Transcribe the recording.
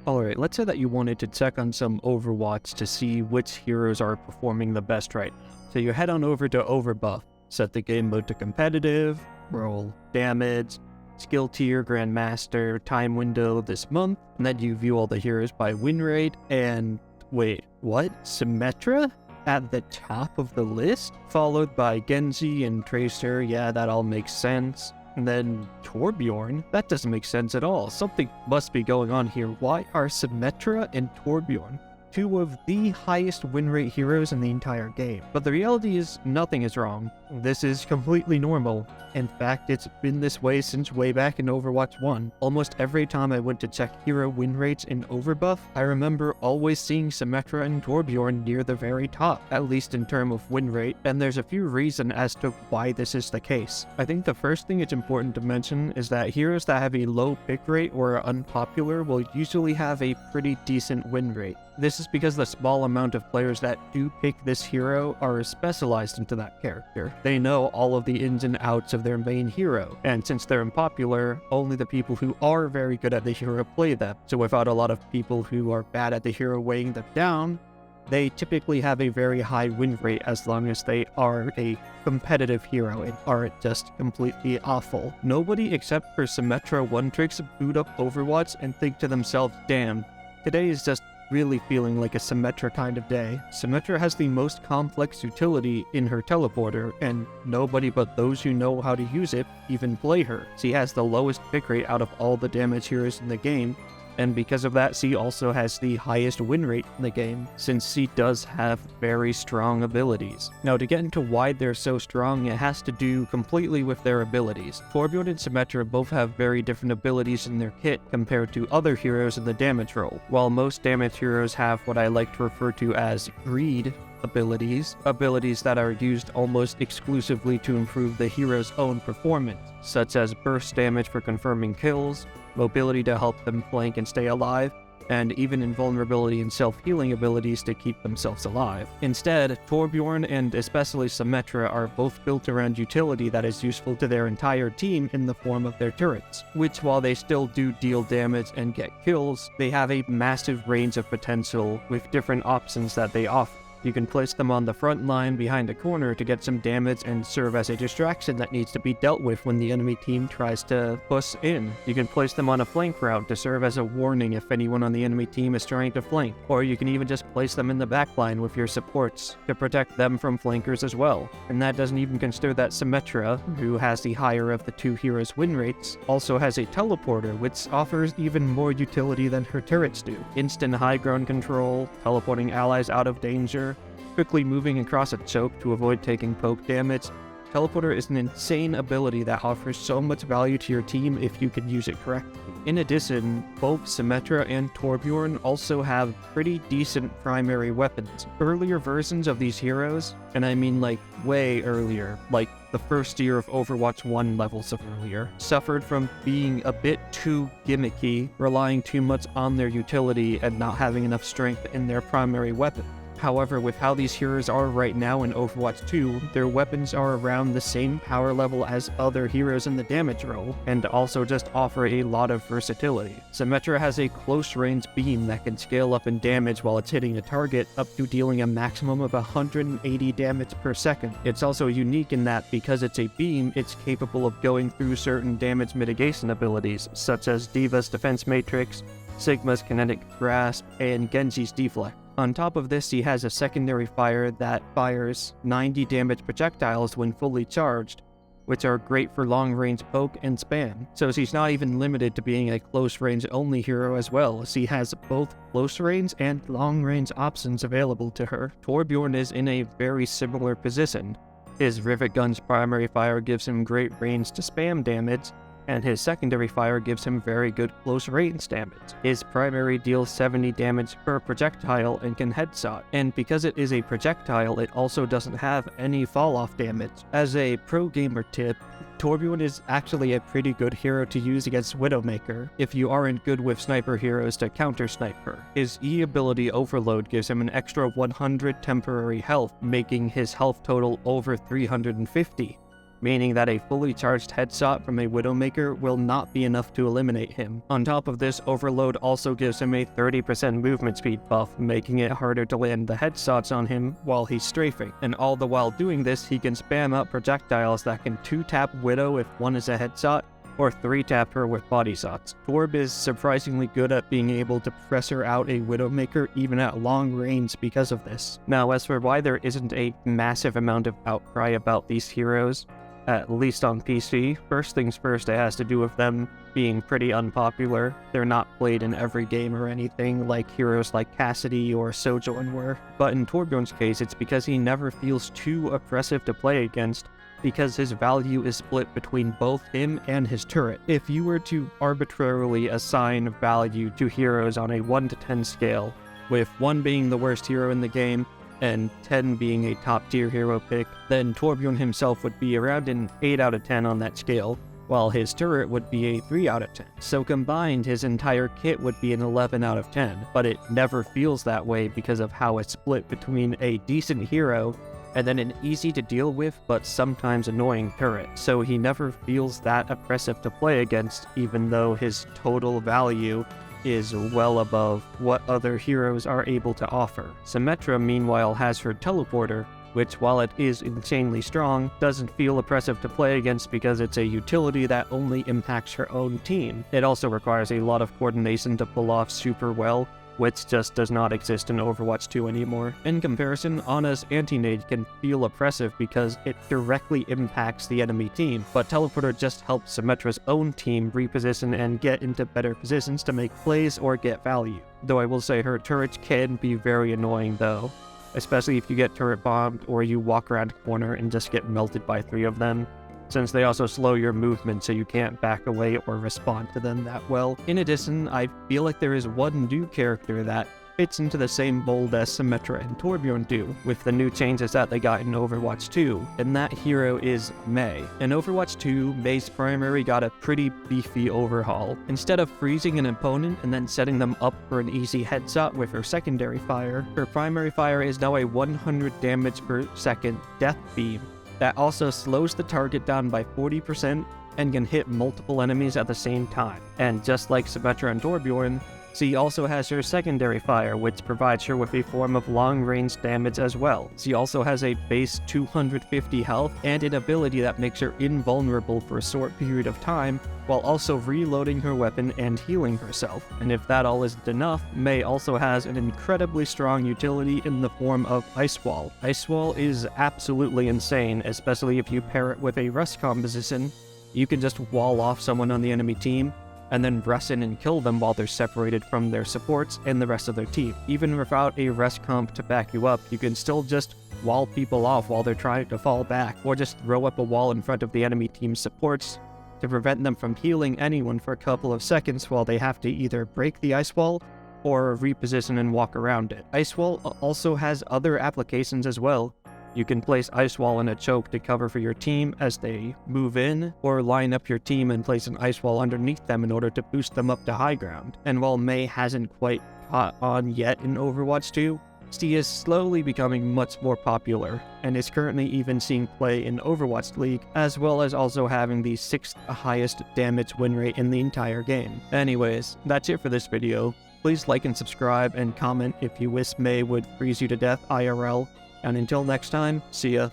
Alright, let's say that you wanted to check on some Overwatch to see which heroes are performing the best, right? So you head on over to Overbuff, set the game mode to competitive, roll damage, skill tier, grandmaster, time window this month, and then you view all the heroes by win rate, and wait, what? Symmetra? At the top of the list? Followed by Genji and Tracer, yeah, that all makes sense. And then Torbjorn? That doesn't make sense at all. Something must be going on here. Why are Symmetra and Torbjorn two of the highest win rate heroes in the entire game? But the reality is, nothing is wrong. This is completely normal. In fact, it's been this way since way back in Overwatch 1. Almost every time I went to check hero win rates in Overbuff, I remember always seeing Symmetra and Torbjorn near the very top, at least in terms of win rate, and there's a few reasons as to why this is the case. I think the first thing it's important to mention is that heroes that have a low pick rate or are unpopular will usually have a pretty decent win rate. This is because the small amount of players that do pick this hero are specialized into that character. They know all of the ins and outs of their main hero, and since they're unpopular, only the people who are very good at the hero play them. So without a lot of people who are bad at the hero weighing them down, they typically have a very high win rate as long as they are a competitive hero and aren't just completely awful. Nobody except for Symmetra one-tricks boot up Overwatch and think to themselves, damn, today is just really feeling like a Symmetra kind of day. Symmetra has the most complex utility in her teleporter, and nobody but those who know how to use it even play her. She has the lowest pick rate out of all the damage heroes in the game, and because of that, she also has the highest win rate in the game, since she does have very strong abilities. Now, to get into why they're so strong, it has to do completely with their abilities. Torbjorn and Symmetra both have very different abilities in their kit compared to other heroes in the damage role. While most damage heroes have what I like to refer to as greed abilities that are used almost exclusively to improve the hero's own performance, such as burst damage for confirming kills, mobility to help them flank and stay alive, and even invulnerability and self-healing abilities to keep themselves alive. Instead, Torbjorn and especially Symmetra are both built around utility that is useful to their entire team in the form of their turrets, which while they still do deal damage and get kills, they have a massive range of potential with different options that they offer. You can place them on the front line behind a corner to get some damage and serve as a distraction that needs to be dealt with when the enemy team tries to push in. You can place them on a flank route to serve as a warning if anyone on the enemy team is trying to flank. Or you can even just place them in the backline with your supports to protect them from flankers as well. And that doesn't even consider that Symmetra, who has the higher of the two heroes' win rates, also has a teleporter, which offers even more utility than her turrets do. Instant high ground control, teleporting allies out of danger, quickly moving across a choke to avoid taking poke damage. Teleporter is an insane ability that offers so much value to your team if you can use it correctly. In addition, both Symmetra and Torbjorn also have pretty decent primary weapons. Earlier versions of these heroes, and I mean like way earlier, like the first year of Overwatch 1 levels of earlier, suffered from being a bit too gimmicky, relying too much on their utility and not having enough strength in their primary weapon. However, with how these heroes are right now in Overwatch 2, their weapons are around the same power level as other heroes in the damage role, and also just offer a lot of versatility. Symmetra has a close-range beam that can scale up in damage while it's hitting a target, up to dealing a maximum of 180 damage per second. It's also unique in that because it's a beam, it's capable of going through certain damage mitigation abilities, such as D.Va's Defense Matrix, Sigma's Kinetic Grasp, and Genji's Deflect. On top of this, he has a secondary fire that fires 90 damage projectiles when fully charged, which are great for long-range poke and spam. So she's not even limited to being a close-range only hero as well. She has both close-range and long-range options available to her. Torbjorn is in a very similar position. His Rivet Gun's primary fire gives him great range to spam damage, and his secondary fire gives him very good close range damage. His primary deals 70 damage per projectile and can headshot, and because it is a projectile, it also doesn't have any fall-off damage. As a pro gamer tip, Torbjorn is actually a pretty good hero to use against Widowmaker if you aren't good with sniper heroes to counter-snipe her. His E ability Overload gives him an extra 100 temporary health, making his health total over 350. meaning that a fully charged headshot from a Widowmaker will not be enough to eliminate him. On top of this, Overload also gives him a 30% movement speed buff, making it harder to land the headshots on him while he's strafing. And all the while doing this, he can spam out projectiles that can 2-tap Widow if one is a headshot, or 3-tap her with body shots. Torb is surprisingly good at being able to pressure out a Widowmaker even at long range because of this. Now, as for why there isn't a massive amount of outcry about these heroes, at least on PC, first things first, it has to do with them being pretty unpopular. They're not played in every game or anything like heroes like Cassidy or Sojourn were. But in Torbjorn's case, it's because he never feels too oppressive to play against, because his value is split between both him and his turret. If you were to arbitrarily assign value to heroes on a 1 to 10 scale, with 1 being the worst hero in the game and 10 being a top tier hero pick, then Torbjorn himself would be around an 8 out of 10 on that scale, while his turret would be a 3 out of 10. So combined, his entire kit would be an 11 out of 10, but it never feels that way because of how it's split between a decent hero and then an easy to deal with but sometimes annoying turret, so he never feels that oppressive to play against, even though his total value is well above what other heroes are able to offer. Symmetra, meanwhile, has her teleporter, which, while it is insanely strong, doesn't feel oppressive to play against because it's a utility that only impacts her own team. It also requires a lot of coordination to pull off super well, which just does not exist in Overwatch 2 anymore. In comparison, Ana's anti-nade can feel oppressive because it directly impacts the enemy team, but Teleporter just helps Symmetra's own team reposition and get into better positions to make plays or get value. Though I will say her turrets can be very annoying though, especially if you get turret bombed or you walk around a corner and just get melted by 3 of them, since they also slow your movement so you can't back away or respond to them that well. In addition, I feel like there is one new character that fits into the same mold as Symmetra and Torbjorn do, with the new changes that they got in Overwatch 2, and that hero is Mei. In Overwatch 2, Mei's primary got a pretty beefy overhaul. Instead of freezing an opponent and then setting them up for an easy headshot with her secondary fire, her primary fire is now a 100 damage per second death beam that also slows the target down by 40% and can hit multiple enemies at the same time. And just like Symmetra and Torbjorn, she also has her secondary fire, which provides her with a form of long-range damage as well. She also has a base 250 health and an ability that makes her invulnerable for a short period of time, while also reloading her weapon and healing herself. And if that all isn't enough, Mei also has an incredibly strong utility in the form of Ice Wall. Ice Wall is absolutely insane, especially if you pair it with a rush composition. You can just wall off someone on the enemy team, and then rush in and kill them while they're separated from their supports and the rest of their team. Even without a rush comp to back you up, you can still just wall people off while they're trying to fall back, or just throw up a wall in front of the enemy team's supports to prevent them from healing anyone for a couple of seconds while they have to either break the ice wall or reposition and walk around it. Ice Wall also has other applications as well. You can place Ice Wall in a choke to cover for your team as they move in, or line up your team and place an Ice Wall underneath them in order to boost them up to high ground. And while Mei hasn't quite caught on yet in Overwatch 2, she is slowly becoming much more popular, and is currently even seeing play in Overwatch League, as well as also having the 6th highest damage win rate in the entire game. Anyways, that's it for this video. Please like and subscribe and comment if you wish Mei would freeze you to death IRL. And until next time, see ya.